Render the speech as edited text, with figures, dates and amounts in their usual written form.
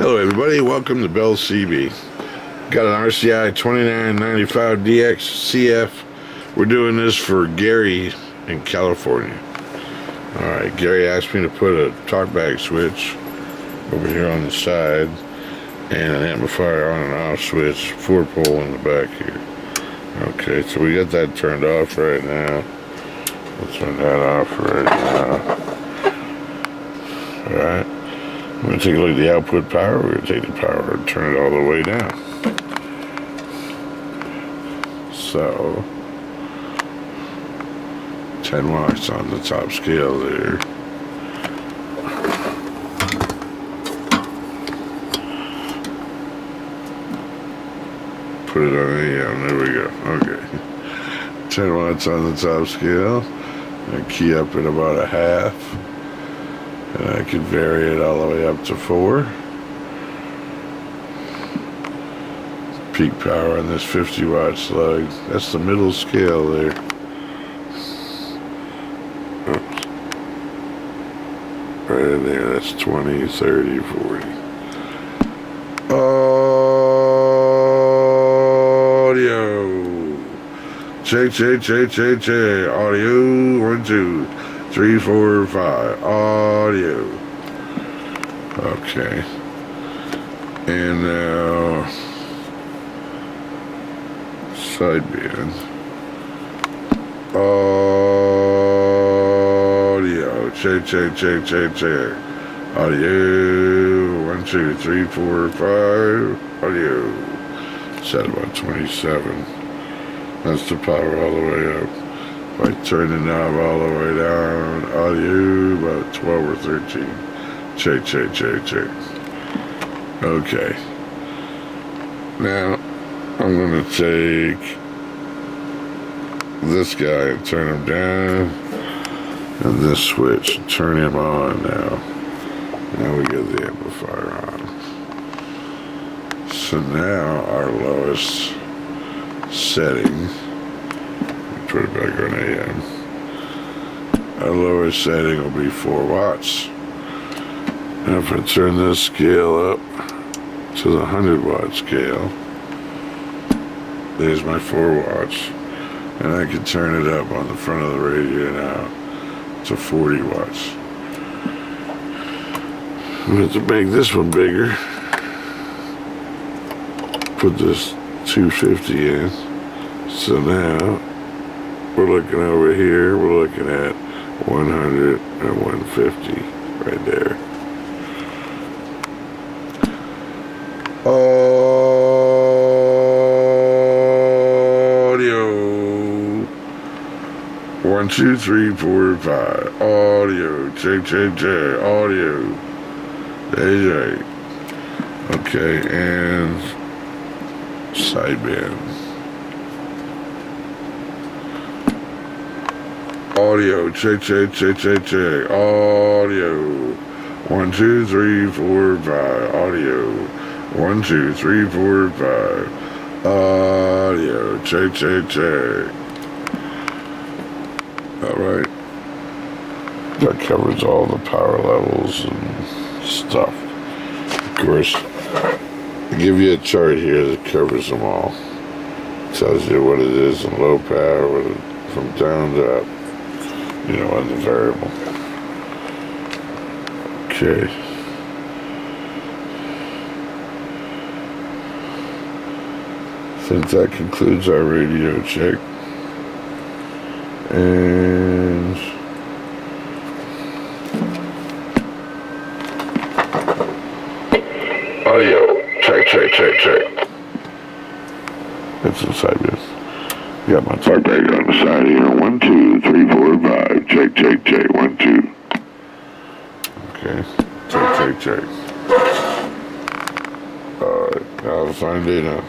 Hello everybody, welcome to Bell CB. Got an RCI-2995DXCF. We're doing this for Gary in California. Alright, Gary asked me to put a TalkBack switch over here on the side and an amplifier on and off switch, 4-pole in the back here. Okay, so we got that turned off right now. We'll turn that off right now. Alright. I'm going to take a look at the output power. We're going to take the power and turn it all the way down. So, 10 watts on the top scale there. Put it on AM, there we go. Okay. 10 watts on the top scale. And key up at about a half. And I could vary it all the way up to 4. Peak power on this 50 watt slug. That's the middle scale there. Oops. Right in there, that's 20, 30, 40. Audio. Check. Audio. 1, 2. 3, 4, 5. Audio. Okay. And now sideband. Audio. Check. Audio. 1, 2, 3, 4, 5. Audio. Set about 27. That's the power all the way up. If I turn the knob all the way down, audio about 12 or 13. Check. Okay. Now, I'm going to take this guy and turn him down, and this switch and turn him on now. Now we get the amplifier on. So now our lowest setting, put it back on AM. Our lowest setting will be 4 watts. Now if I turn this scale up to the 100 watt scale, there's my 4 watts. And I can turn it up on the front of the radio now to 40 watts. I'm going to have to make this one bigger. Put this 250 in. So now we're looking over here, we're looking at 100 and 150 right there. Audio. 1, 2, 3, 4, 5. Audio. Check. Audio. AJ. Okay, and sideband. Audio, check. Audio. 1, 2, 3, 4, 5. Audio. 1, 2, 3, 4, 5. Audio. Check. Alright. That covers all the power levels and stuff. Of course, I give you a chart here that covers them all. Tells you what it is in low power, from down to up. You know, on the variable. Okay. I think that concludes our radio check. And audio. Check. That's inside this. Got my TalkBack on the side here. 1, 2, 3, 4, 5. Check. 1, 2. Okay. Check. Alright. Have a fine day now.